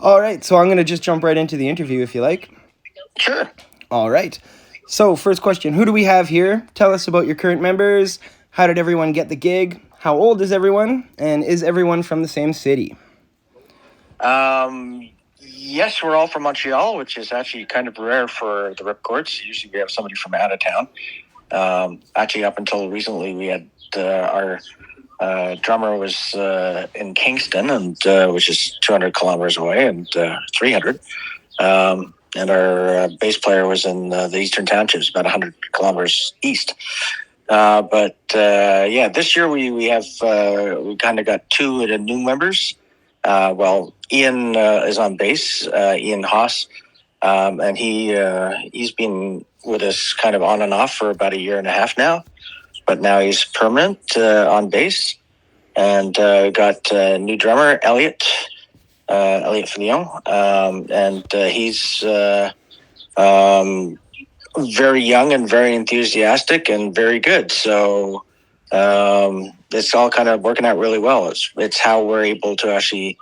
All right, so I'm going to just jump right into the interview if you like. Sure. All right. So, first question, who do we have here? Tell us about your current members. How did everyone get the gig? How old is everyone? And is everyone from the same city? Yes, we're all from Montreal, which is actually kind of rare for the RIPCORDZ. Usually we have somebody from out of town. Actually, up until recently, we had our drummer was in Kingston, and which is 200 kilometers away, and 300. And our bass player was in the Eastern Townships, about 100 kilometers east. But this year we have we kind of got two new members. Ian is on bass, Ian Haas, and he's been with us kind of on and off for about a year and a half now. But now he's permanent on bass, and got a new drummer, Elliot Fillon, and he's very young and very enthusiastic and very good. So it's all kind of working out really well. It's how we're able to actually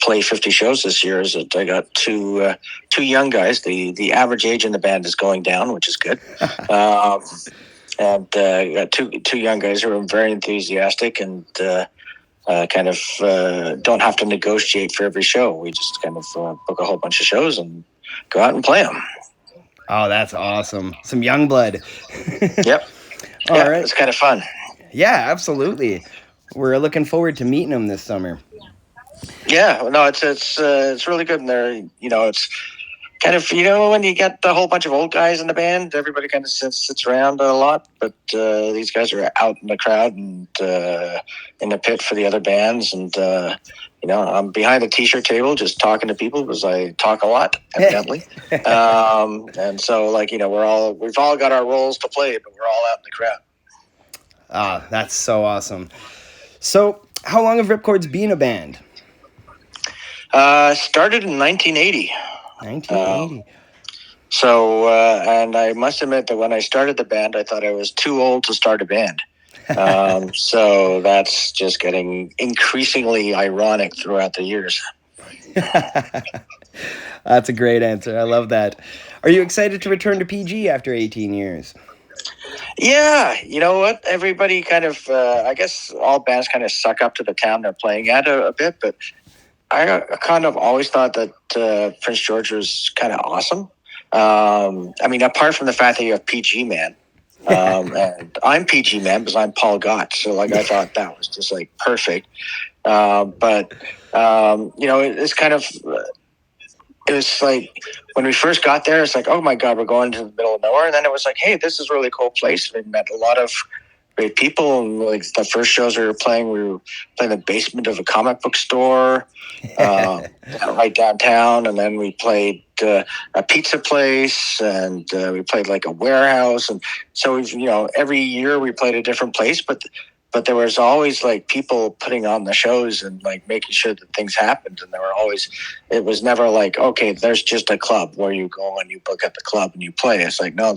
play 50 shows this year. Is that I got two young guys. The average age in the band is going down, which is good. And got two young guys who are very enthusiastic and kind of don't have to negotiate for every show. We just kind of book a whole bunch of shows and go out and play them. Oh, that's awesome. Some young blood. Yep. All right. It's kind of fun. Yeah, absolutely. We're looking forward to meeting them this summer. Yeah, no, it's really good, and it's kind of when you get a whole bunch of old guys in the band, everybody kind of sits around a lot, but these guys are out in the crowd and in the pit for the other bands, and I'm behind a t-shirt table just talking to people because I talk a lot, evidently. And so we've all got our roles to play, but we're all out in the crowd. Ah, that's so awesome. So, how long have RIPCORDZ been a band? Started in 1980. 1980. And I must admit that when I started the band, I thought I was too old to start a band. So that's just getting increasingly ironic throughout the years. That's a great answer. I love that. Are you excited to return to PG after 18 years? Yeah, you know what? Everybody kind of, I guess all bands kind of suck up to the town they're playing at a bit, but I kind of always thought that Prince George was kind of awesome. Apart from the fact that you have PG Man, and I'm PG Man because I'm Paul Gott, so I thought that was just perfect. It's kind of it was like when we first got there, it's like, oh my God, we're going to the middle of nowhere, and then it was like, hey, this is a really cool place. We met a lot of great people, and the first shows we were playing in the basement of a comic book store, right downtown, and then we played a pizza place, and we played a warehouse, and so every year we played a different place, but there was always people putting on the shows and making sure that things happened, and it was never okay, there's just a club where you go and you book at the club and you play. It's no,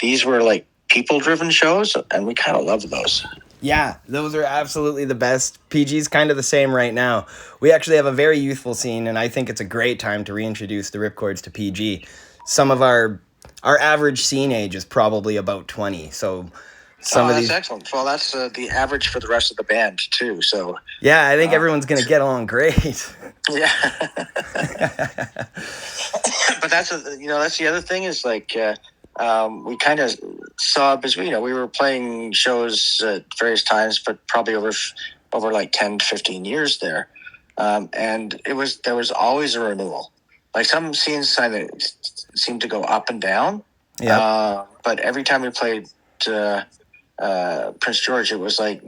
these were people-driven shows, and we kind of love those. Yeah, those are absolutely the best. PG's kind of the same right now. We actually have a very youthful scene, and I think it's a great time to reintroduce the RIPCORDZ to PG. Some of our average scene age is probably about 20, so that's excellent. Well, that's the average for the rest of the band too. So yeah, I think everyone's gonna get along great. Yeah. But that's the other thing is we kind of saw, because we were playing shows at various times, but probably over 10 to 15 years there, and there was always a renewal. Some scenes kind of seemed to go up and down. Yeah. But every time we played Prince George, it was there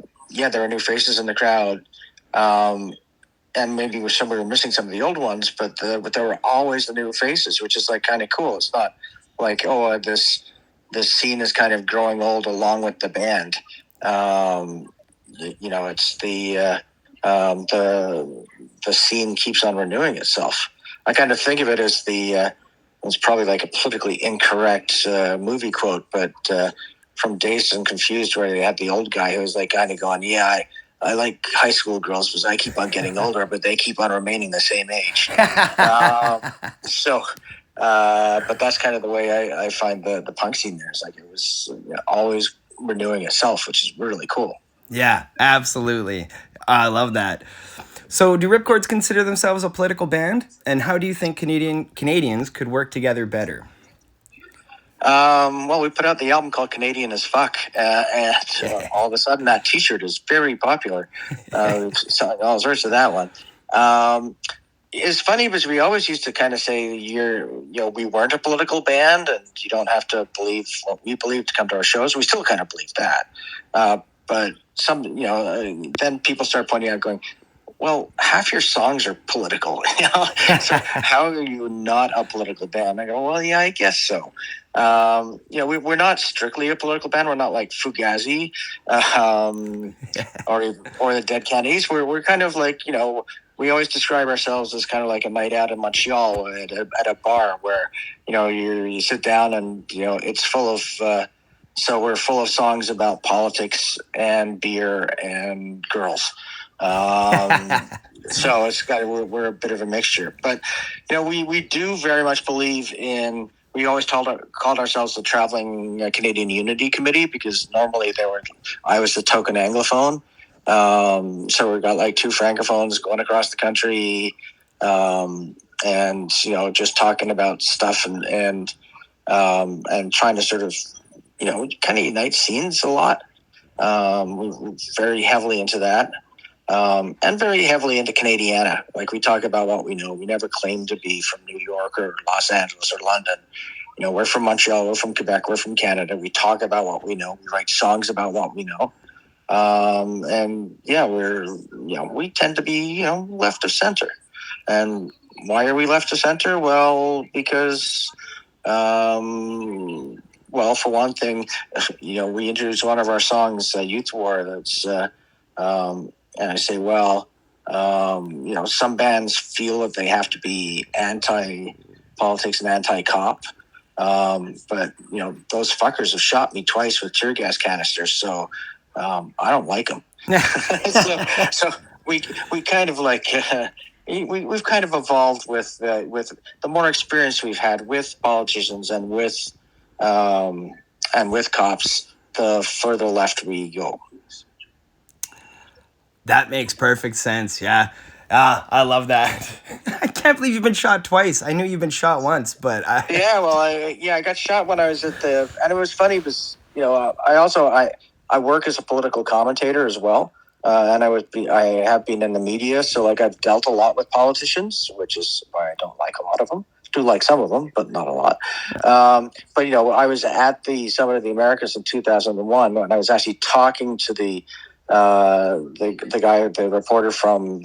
were new faces in the crowd. And maybe we were missing some of the old ones, but there were always the new faces, which is kind of cool. It's not this scene is kind of growing old along with the band. It's the scene keeps on renewing itself. I kind of think of it as it's probably a politically incorrect movie quote, but from Dazed and Confused, where they had the old guy who was kind of going, yeah, I like high school girls because I keep on getting older, but they keep on remaining the same age. But that's kind of the way I find the punk scene there. It's like it was always renewing itself, which is really cool. Yeah, absolutely. I love that. So, do Ripcords consider themselves a political band? And how do you think Canadians could work together better? Well, we put out the album called Canadian as Fuck, and all of a sudden that T-shirt is very popular. Selling all sorts of that one. It's funny because we always used to kind of say we weren't a political band, and you don't have to believe what we believe to come to our shows. We still kind of believe that, but then people start pointing out, going, well, half your songs are political. So how are you not a political band? I go, well, yeah, I guess so. We're not strictly a political band. We're not like Fugazi or the Dead Kennedys. We're kind of like, we always describe ourselves as kind of like a night out in Montreal at a bar where, you sit down and, it's full of, so we're full of songs about politics and beer and girls. So we're a bit of a mixture, but we do very much believe in. We always called ourselves the Traveling Canadian Unity Committee because normally I was the token Anglophone. So we got like two Francophones going across the country, and just talking about stuff and trying to sort of kind of unite scenes a lot. We're very heavily into that. And very heavily into Canadiana. Like we talk about what we know. We never claim to be from New York or Los Angeles or London. We're from Montreal, we're from Quebec, we're from Canada. We talk about what we know. We write songs about what we know. We tend to be, left of center. And why are we left of center? Well, because, for one thing, we introduced one of our songs, Youth War, that's, and I say, some bands feel that they have to be anti-politics and anti-cop. But, those fuckers have shot me twice with tear gas canisters, so I don't like them. so we kind of like... we've kind of evolved with the more experience we've had with politicians and with cops, the further left we go. That makes perfect sense. Yeah. I love that. I can't believe you've been shot twice. I knew you've been shot once, but I got shot when I was and it was funny because, I work as a political commentator as well. And I have been in the media. So like I've dealt a lot with politicians, which is why I don't like a lot of them. Do like some of them, but not a lot. But I was at the Summit of the Americas in 2001, and I was actually talking to the guy, the reporter from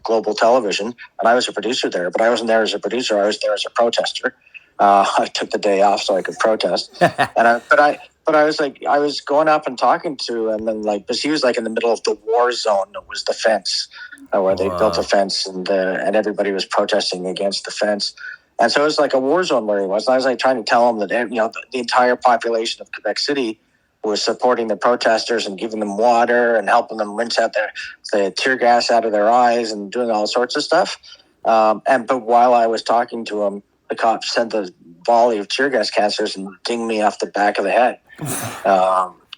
Global Television, and I was a producer there, but I wasn't there as a producer. I was there as a protester. I took the day off so I could protest, but I was like, I was going up and talking to him, and because he was like in the middle of the war zone. It was the fence where they built a fence, and everybody was protesting against the fence. And so it was like a war zone where he was. And I was like trying to tell him that the entire population of Quebec City was supporting the protesters and giving them water and helping them rinse out the tear gas out of their eyes and doing all sorts of stuff. But while I was talking to him, the cops sent a volley of tear gas canisters and dinged me off the back of the head.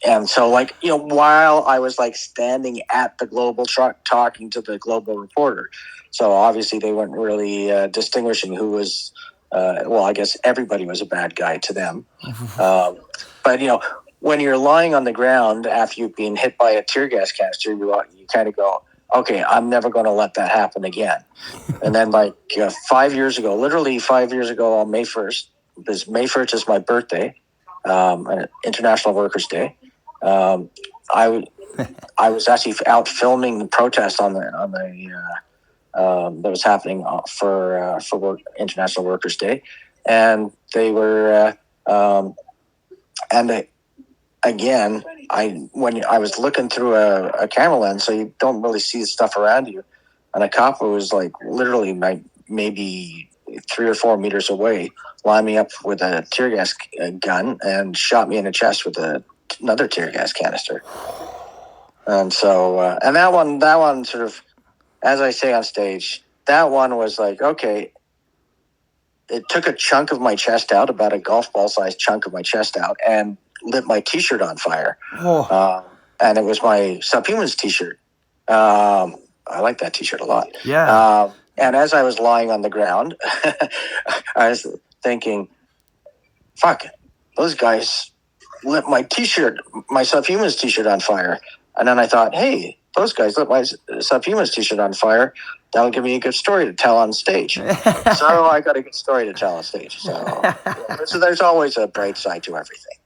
And so, while I was standing at the Global truck talking to the Global reporter, so obviously they weren't really distinguishing who was. I guess everybody was a bad guy to them. But when you're lying on the ground after you've been hit by a tear gas canister, you kind of go, okay, I'm never going to let that happen again. And then 5 years ago, literally 5 years ago on May 1st, because May 1st is my birthday, International Workers' Day, I was actually out filming the protest on the that was happening for International Workers' Day, and they were again, when I was looking through a camera lens, so you don't really see the stuff around you, and a cop was literally maybe 3 or 4 meters away, lined me up with a tear gas gun and shot me in the chest with another tear gas canister. And so, and that one sort of, as I say on stage, that one was like, okay, it took a chunk of my chest out, about a golf ball sized chunk of my chest out, and lit my T-shirt on fire. And it was my Subhumans T-shirt. I like that T-shirt a lot. Yeah. And as I was lying on the ground, I was thinking, fuck, those guys lit my T-shirt, my Subhumans T-shirt on fire. And then I thought, hey, those guys lit my Subhumans T-shirt on fire. That'll give me a good story to tell on stage. So I got a good story to tell on stage. So there's always a bright side to everything.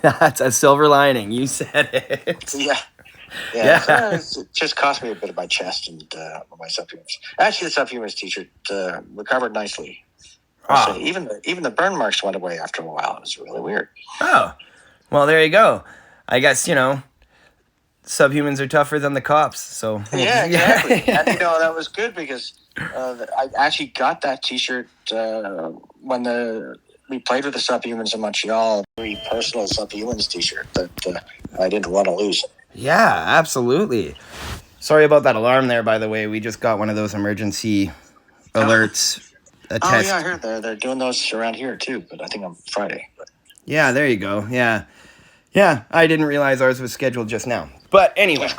That's a silver lining. You said it. Yeah. So it just cost me a bit of my chest and my Subhumans. Actually, the Subhumans T-shirt recovered nicely. So even the burn marks went away after a while. It was really weird. Oh, well, there you go. I guess, Subhumans are tougher than the cops. So yeah, exactly. And that was good because I actually got that T-shirt when we played with the Subhumans in Montreal. Very personal Subhumans T-shirt that I didn't want to lose. Yeah, absolutely. Sorry about that alarm there, by the way. We just got one of those emergency alerts. Yeah, I heard they're doing those around here too, but I think on Friday. Yeah, there you go. Yeah, I didn't realize ours was scheduled just now. But anyway.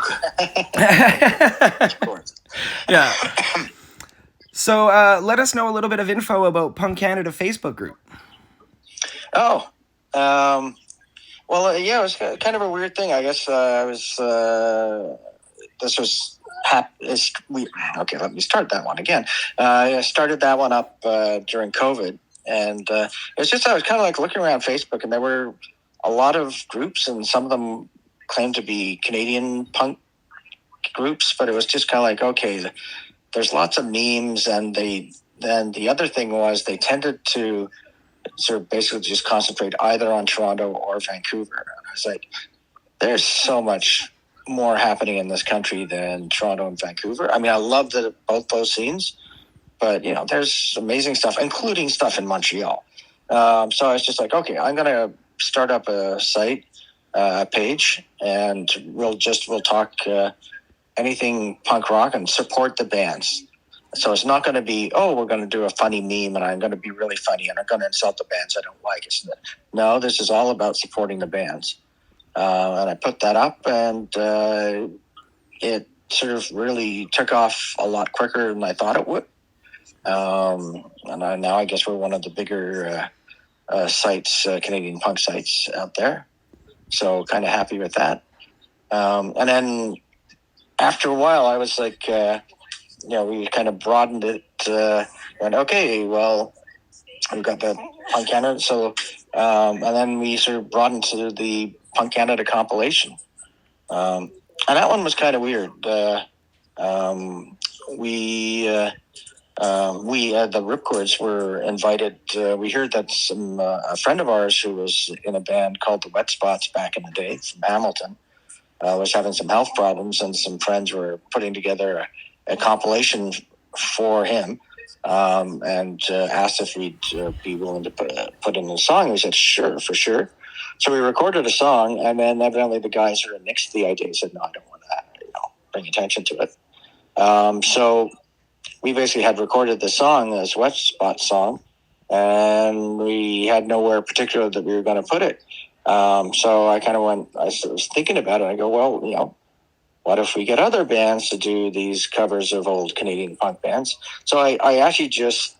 Of course. Yeah. So let us know a little bit of info about Punk Canada Facebook group. Oh, well, yeah, it was kind of a weird thing. I guess I was. This was. Okay, let me start that one again. I started that one up during COVID, and it's just I was kind of like looking around Facebook, and there were a lot of groups, and some of them claimed to be Canadian punk groups, but it was just kind of like, okay, there's lots of memes, and then the other thing was they tended to sort of basically just concentrate either on Toronto or Vancouver. And I was like, there's so much more happening in this country than Toronto and Vancouver. I mean, I love both those scenes, but there's amazing stuff, including stuff in Montreal. So I was just like, okay, I'm gonna start up a site, a page, and we'll talk anything punk rock and support the bands. So it's not going to be, we're going to do a funny meme and I'm going to be really funny and I'm going to insult the bands I don't like. No, this is all about supporting the bands. And I put that up, and it sort of really took off a lot quicker than I thought it would. And now I guess we're one of the bigger sites, Canadian punk sites out there. So kind of happy with that. And then after a while, I was like, we kind of broadened it. And okay, well, we've got the Punk Canada. So, and then we sort of broadened to the Punk Canada compilation. And that one was kind of weird. We the RIPCORDZ were invited. We heard that a friend of ours who was in a band called the Wet Spots back in the day from Hamilton was having some health problems, and some friends were putting together a compilation for him, and asked if we'd be willing to put in a song. We said, sure, for sure. So we recorded a song, and then evidently the guys sort of nixed the idea. Said, no, I don't want to bring attention to it. So we basically had recorded the song as Wet Spot song, and we had nowhere particular that we were going to put it. So I kind of I was thinking about it. I go, well, what if we get other bands to do these covers of old Canadian punk bands? So I actually just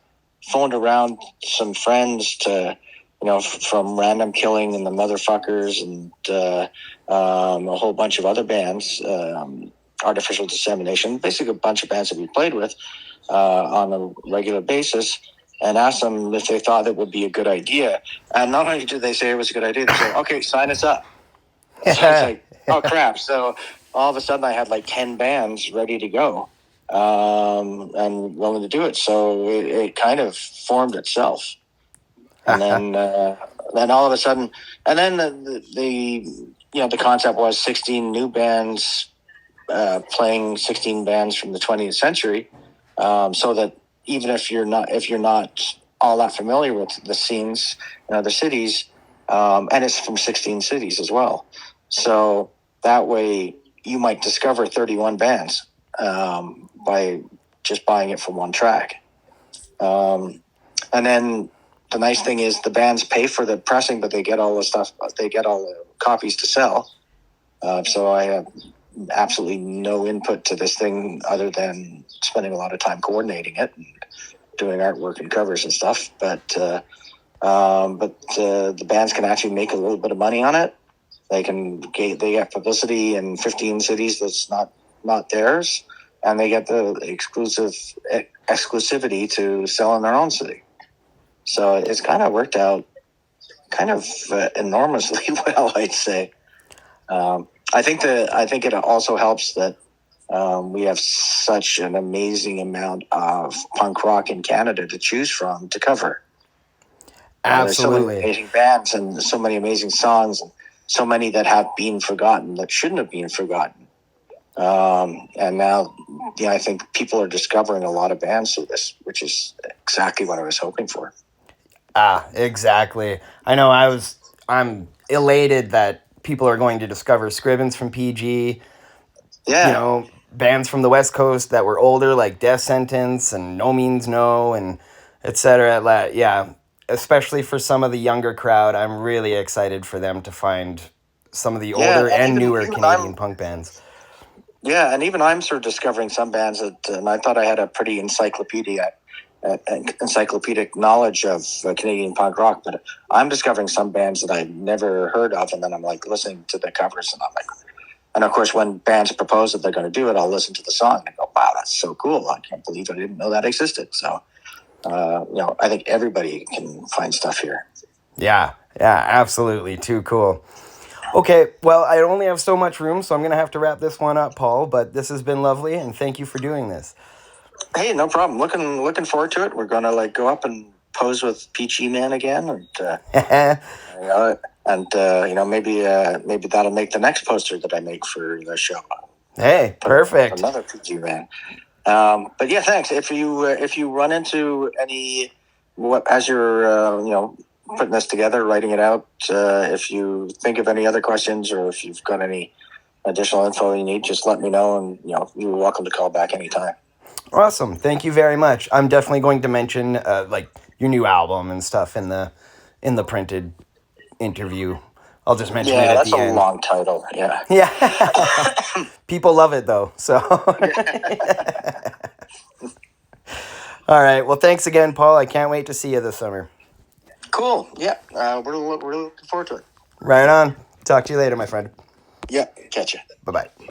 phoned around some friends to, from Random Killing and the Motherfuckers and a whole bunch of other bands, Artificial Dissemination, basically a bunch of bands that we played with on a regular basis, and asked them if they thought it would be a good idea. And not only did they say it was a good idea, they said, okay, sign us up. So I was like, oh, crap. So all of a sudden I had like 10 bands ready to go and willing to do it. So it kind of formed itself. And then all of a sudden, and then the concept was 16 new bands playing 16 bands from the 20th century, so that even if you're not all that familiar with the scenes in other cities, and it's from 16 cities as well. So that way you might discover 31 bands by just buying it for one track. And then the nice thing is the bands pay for the pressing, but they get all the stuff. They get all the copies to sell. So I have absolutely no input to this thing other than spending a lot of time coordinating it and doing artwork and covers and stuff. But the bands can actually make a little bit of money on it. They get publicity in 15 cities that's not theirs, and they get the exclusivity to sell in their own city. So it's kind of worked out enormously well, I'd say. I think it also helps that we have such an amazing amount of punk rock in Canada to choose from to cover. There's so many amazing bands and so many amazing songs, and so many that have been forgotten that shouldn't have been forgotten. And now, I think people are discovering a lot of bands through this, which is exactly what I was hoping for. Exactly. I know I'm elated that people are going to discover Scribbins from PG. Yeah. Bands from the West Coast that were older, like Death Sentence and No Means No, and etc. Yeah, especially for some of the younger crowd, I'm really excited for them to find some of the older and newer Canadian punk bands. Yeah, and even I'm sort of discovering some bands that, and I thought I had a pretty encyclopedic knowledge of Canadian punk rock, but I'm discovering some bands that I've never heard of, and then I'm like listening to the covers, and I'm like, and of course, when bands propose that they're going to do it, I'll listen to the song and go, wow, that's so cool. I can't believe I didn't know that existed. So, I think everybody can find stuff here. Yeah, absolutely. Too cool. Okay, well, I only have so much room, so I'm going to have to wrap this one up, Paul, but this has been lovely, and thank you for doing this. Hey, no problem. Looking forward to it. We're going to go up and pose with Peachy Man again, and maybe that'll make the next poster that I make for the show. Hey, perfect. Another Peachy Man. But yeah, thanks. If you run into any as you're putting this together, writing it out, if you think of any other questions or if you've got any additional info you need, just let me know, and you're welcome to call back anytime. Awesome. Thank you very much. I'm definitely going to mention your new album and stuff in the printed interview. I'll just mention it at the end. Yeah, that's a long title. Yeah. Yeah. People love it though. So. All right. Well, thanks again, Paul. I can't wait to see you this summer. Cool. Yeah. We're looking forward to it. Right on. Talk to you later, my friend. Yeah. Catch you. Bye-bye. Bye.